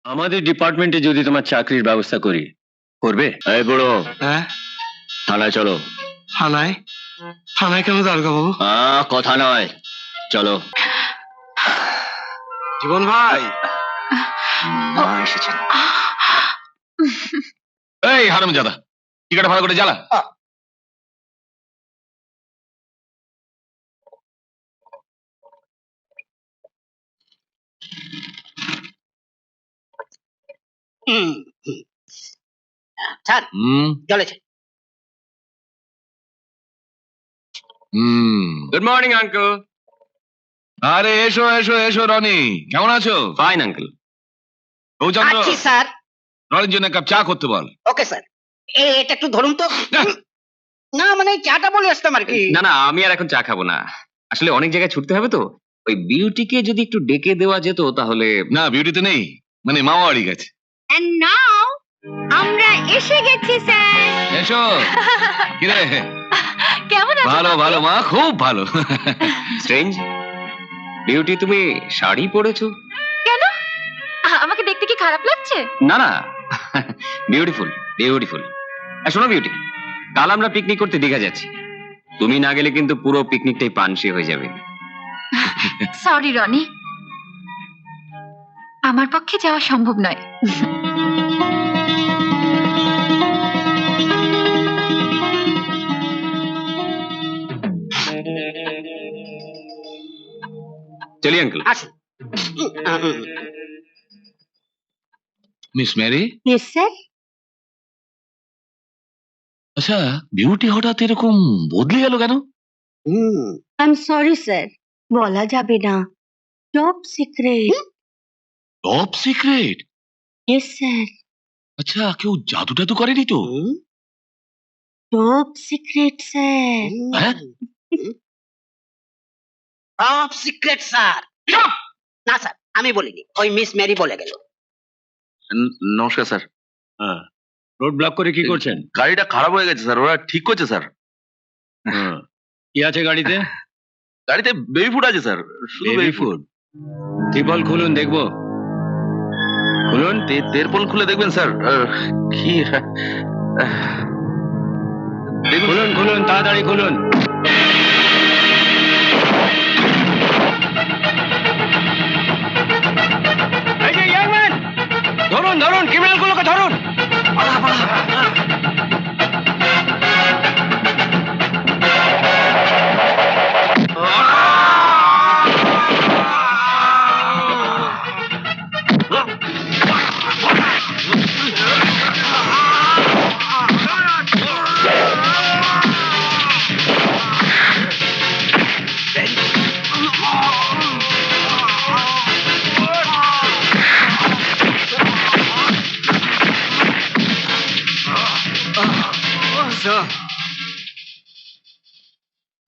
আমাদের ডিপার্টমেন্টে যদি তোমার চাকরির ব্যবস্থা করি, করবে? এই বুড়ো, হ্যাঁ, থানায় চলো। থানায়? থানায় কেন দারোগা বাবু? কথা নয়, চলো। জীবন ভাই, এসেছেন। এই হারামজাদা, টিকিট ভাড়া করে জ্বালা। স্যার চলেছে। Good morning uncle. আরে এসো এসো এসো রনি, কেমন আছো? Fine uncle. গৌচন্দ্র, আচ্ছা স্যার। রনির জন্য এক কাপ চা করতে বল। Okay sir. এটা একটু ধরুন তো। না মানে চাটা বলে আসতাম আর কি। না না, আমি আর এখন চা খাবো না। আসলে অনেক জায়গায় ছুটতে হবে তো, ওই বিউটিকে যদি একটু ডেকে দেওয়া যেত তাহলে। না, বিউটিতে নেই, মানে মামাবাড়ি গেছে। And now আমরা এসে গেছি স্যার। এসো। কিরে? কেমন আছো? ভালো ভালো মা, খুব ভালো। স্ট্রেঞ্জ, বিউটি তুমি শাড়ি পরেছো কেন? আমাকে দেখতে কি খারাপ লাগছে? না না, বিউটিফুল বিউটিফুল। শোনো বিউটি, কাল আমরা পিকনিক করতে দীঘা যাচ্ছি। তুমি না গেলে কিন্তু পুরো পিকনিকটাই পানসে হয়ে যাবে। সরি রনি, আমার পক্ষে যাওয়া সম্ভব নয়। চলি আঙ্কেল। আসুন। Miss Mary? Yes sir. আচ্ছা, বিউটি হঠাৎ এরকম বদলে গেল কেন? আই এম সরি স্যার, বলা যাবে না, top secret. Top secret? Yes sir, আচ্ছা, কেউ জাদু টাদু করেনি তো? Top secret sir. হ্যাঁ? Top secret sir. না স্যার, আমি বলিনি, ওই মিস মেরি বলে গেল। নমস্কার স্যার। রোড ব্লক করে কি করছেন? গাড়িটা খারাপ হয়ে গেছে স্যার, ওরা ঠিক করছে স্যার। কি আছে গাড়িতে? গাড়িতে বেবি ফুড আছে স্যার, শুধু বেবি ফুড। ত্রিপল খুলুন, দেখবো। খুলুন। তেরপল খুলে দেখবেন স্যার। কি দেখুন খুলুন খুলুন, তাড়াতাড়ি খুলুন। এই যে ইয়াং ম্যান, ধরুন ধরুন, ক্রিমিনাল গুলোকে ধরুন।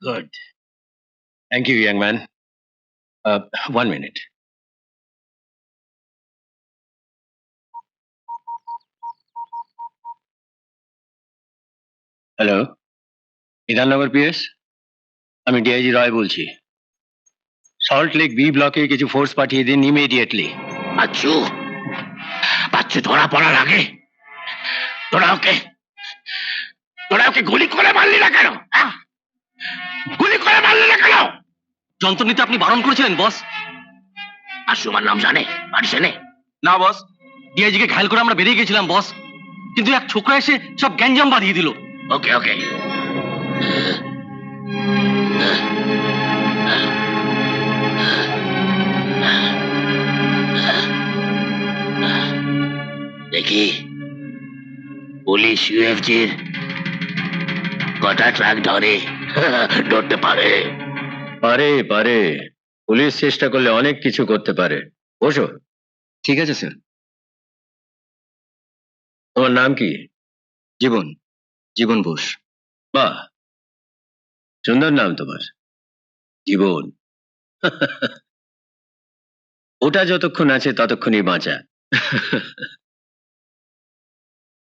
Good. Thank you, young man. 1 minute. Hello, Bidhannagar PS, আমি ডিআইজি রয় বলছি। সল্ট লেক বি ব্লকে কিছু ফোর্স পাঠিয়ে দিন ইমিডিয়েটলি। বাচ্চু, বাচ্চু ধরা পড়ার আগে তোরা ওকে গুলি করে মারলি না কেন? গুলি করে মারলি না কেন? যন্ত্র নিতে আপনি বারণ করেছিলেন বস। বাচ্চু আমার নাম জানে, বাড়ি জানে না বস, ডিআইজি কে ঘায়ল করে আমরা বেরিয়ে গেছিলাম বস, কিন্তু এক ছোকরা এসে সব গ্যাঞ্জাম বাঁধিয়ে দিল। ওকে ওকে। দেখি পুলিশ ইউএফজির কটা ট্রাক ধরতে পারে? পারে পারে, পুলিশ চেষ্টা করলে অনেক কিছু করতে পারে। বসো। ঠিক আছে স্যার। তোমার নাম কি? জীবন, জীবন বোস। বাহ, সুন্দর নাম তোমার, জীবন। ওটা যতক্ষণ আছে ততক্ষণই বাঁচা।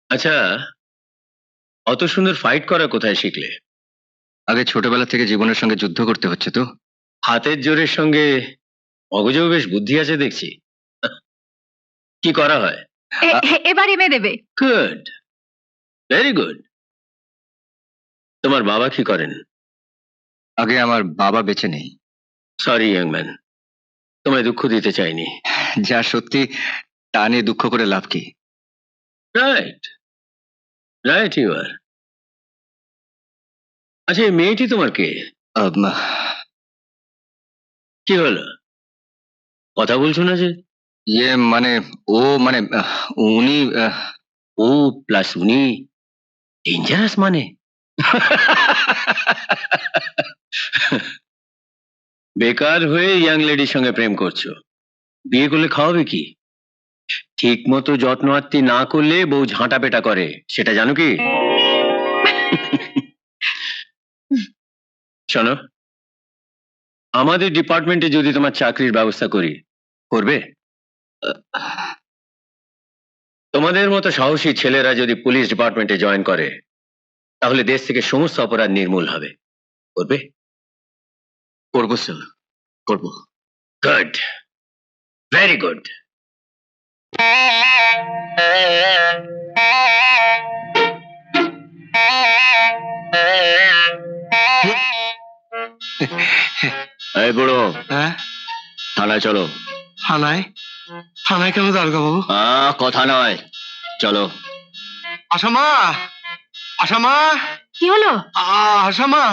আচ্ছা, অত সুন্দর ফাইট করা কোথায় শিখলে? আগে ছোটবেলা থেকে জীবনের সঙ্গে যুদ্ধ করতে হচ্ছে তো। হাতের জোরের সঙ্গে মগজেও বেশ বুদ্ধি আছে দেখছি। কি করা হয়? এবার এমএ দেবে। Good, very good. তোমার বাবা কি করেন? আগে আমার বাবা বেঁচে নেই। সরি ইয়াং ম্যান, তোমায় দুঃখ দিতে চাইনি। যা সত্যি তা নিয়ে দুঃখ করে লাভ কি? Right, right you are. আচ্ছা, এই মেয়েটি তোমার কে? আম, কি হলো, কথা বলছো না যে? ইয়ে মানে ও মানে উনি ও প্লাস উনি ডেঞ্জারাস মানে? বেকার হয়ে ইয়াং লেডির সঙ্গে প্রেম করছো, বিয়ে করলে খাওয়াবে কি? ঠিক মতো যত্ন আত্তি না করলে বউ ঝাঁটা পেটা করে, সেটা জানো কি? শোনো, আমাদের ডিপার্টমেন্টে যদি তোমার চাকরির ব্যবস্থা করি, করবে? তোমাদের মতো সাহসী ছেলেরা যদি পুলিশ ডিপার্টমেন্টে জয়েন করে, তাহলে দেশ থেকে সমস্ত অপরাধ নির্মূল হবে। করবে? করবো স্যার, করবো। Good, very good. এই বুড়ো, হ্যাঁ, থানায় চলো। থানায়? থানায় কেন দারোগা বাবু? কথা নয়, চলো। আসামা, আসামা, কি হলো? আসামা,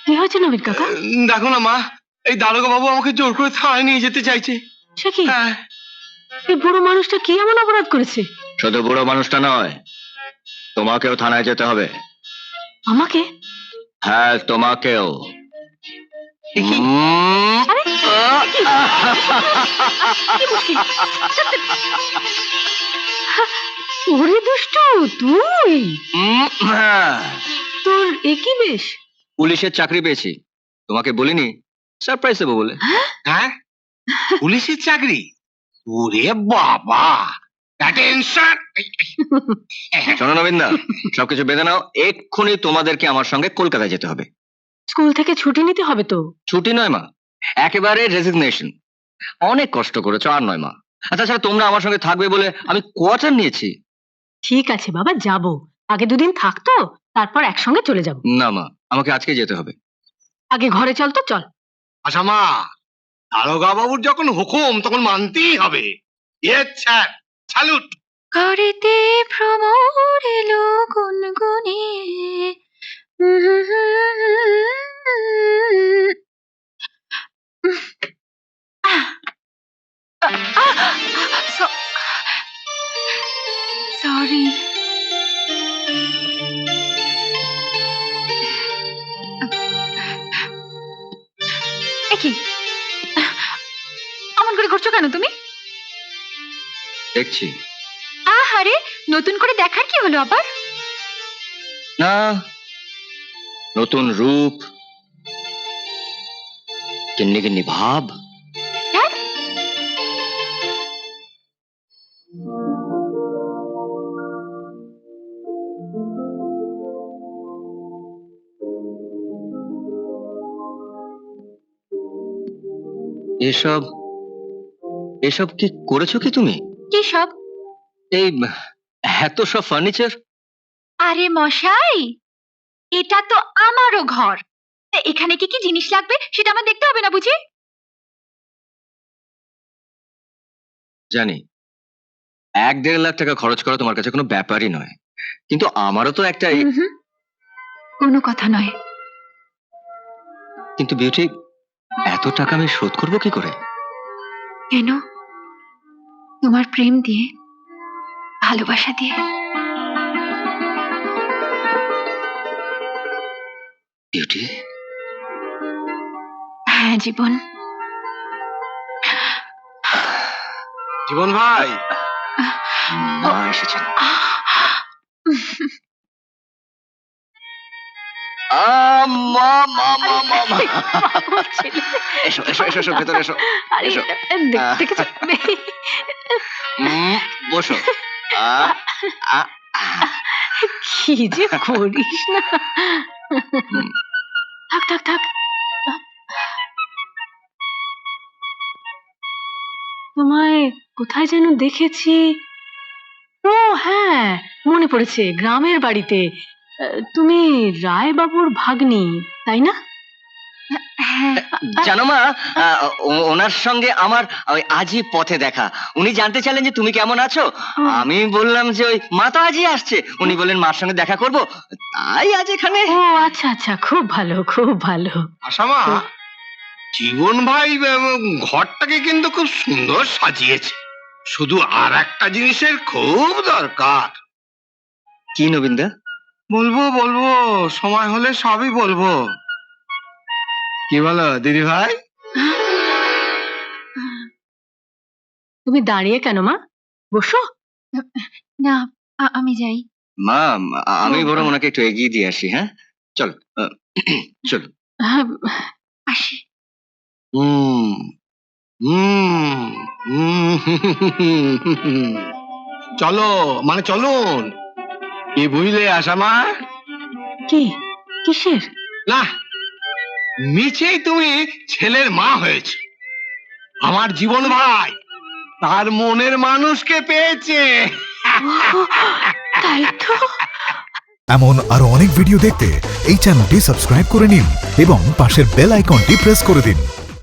কি হয়েছে নবীন কাকা? দেখো না মা, এই দারোগা বাবু আমাকে জোর করে থানায় নিয়ে যেতে চাইছে। সে কি? হ্যাঁ, এই বুড়ো মানুষটা কি এমন অপরাধ করেছে? শুধু বুড়ো মানুষটা নয়, তোমাকেও থানায় যেতে হবে। আমাকে? হ্যাঁ, তোমাকেও। আরে কি মুশকিল? ওরে দুষ্টু, তুই? তোর একই বেশ। পুলিশের চাকরি পেয়েছি, তোমাকে বলিনি, সারপ্রাইজ দেবো বলে। হ্যাঁ, পুলিশের চাকরি? ওরে বাবা, টেনশন। শোনো নবীনদা, সবকিছু বেঁধে নাও, এক্ষুনি তোমাদেরকে আমার সঙ্গে কলকাতায় যেতে হবে। স্কুল থেকে ছুটি নিতে হবে তো? ছুটি নয় মা, একেবারে রেজিগনেশন। অনেক কষ্ট করেছো, আর নয় মা। আর তাছাড়া তোমরা আমার সঙ্গে থাকবে বলে আমি কোয়ার্টার নিয়েছি। ঠিক আছে বাবা, যাব। আগে দুদিন থাকতো, তারপর একসঙ্গে চলে যাব। না মা, আমাকে আজকে যেতে হবে। আগে ঘরে চল তো, চল। আসামা, দারোগা বাবুর যখন হুকুম তখন মানতেই হবে। Sir, salute. ঘরেতে ভ্রমর এলো গুনগুনে। সরি। কি এমন করে করছো কেন তুমি? দেখছি। আহারে, নতুন করে দেখার কি হলো আবার? না, নতুন রূপ, কিন্নি কিন্নি ভাব। হ্যাঁ? এসব এসব কি করেছো কি তুমি? কি সব? এই এত সব ফার্নিচার। আরে মশাই, এটা তো আমারও ঘর। তা এখানে কি কি জিনিস লাগবে সেটা আমার দেখতে হবে না বুঝি? জানি 1-1.5 লাখ টাকা খরচ করা তোমার কাছে কোনো ব্যাপারই নয়, কিন্তু আমারও তো একটা কোনো কথা নয়। কিন্তু বিউটি, এত টাকা আমি শোধ করবো কি করে? কেন? তোমার প্রেম দিয়ে, ভালোবাসা দিয়ে। বিউটি, হ্যাঁ জীবন। জীবন ভাই, মা এসেছেন। মা মা মা মা মা। এসো এসো এসো এসো, ভেতরে এসো। আরে এসো। দেখেছো? বসো। আ, আ, আ। কি যে করিস না। থাক থাক থাক। তোমায় কোথায় যেন দেখেছি। ও হ্যাঁ, মনে পড়েছে, গ্রামের বাড়িতে। তুমি রায়বাবুর ভাগ্নি, তাই না? হ্যাঁ, জানো মা, ওনার সঙ্গে আমার ওই আজই পথে দেখা। উনি জানতে চাইলেন যে তুমি কেমন আছো। আমি বললাম যে ওই মা তো আজই আসছে, উনি বললেন মার সঙ্গে দেখা করব, তাই আজ এখানে। ও আচ্ছা আচ্ছা, খুব ভালো খুব ভালো। আসামা, জীবন ভাই ঘরটাকে কিন্তু খুব সুন্দর সাজিয়েছে। শুধু আর একটা জিনিসের খুব দরকার। কি নবীনদা? বলবো, সময় হলে সবই বলবো। কি বলো দিদি ভাই? তুমি দাঁড়িয়ে কেন মা, বসো। না, আমি যাই। মা, আমি বরং ওনাকে একটু এগিয়ে দিয়ে আসি। হ্যাঁ চলো, চলো। আসি। চলো মানে চলুন। কি বুঝলে আসামা? কি, কিসের? না, মিছেই তুমি ছেলের মা হয়েছে। আমার জীবন ভাই তার মনের মানুষকে পেয়েছে। তাই তো। এমন আরো অনেক ভিডিও দেখতে এই চ্যানেলটি সাবস্ক্রাইব করে নিন এবং পাশের বেল আইকনটি প্রেস করে দিন।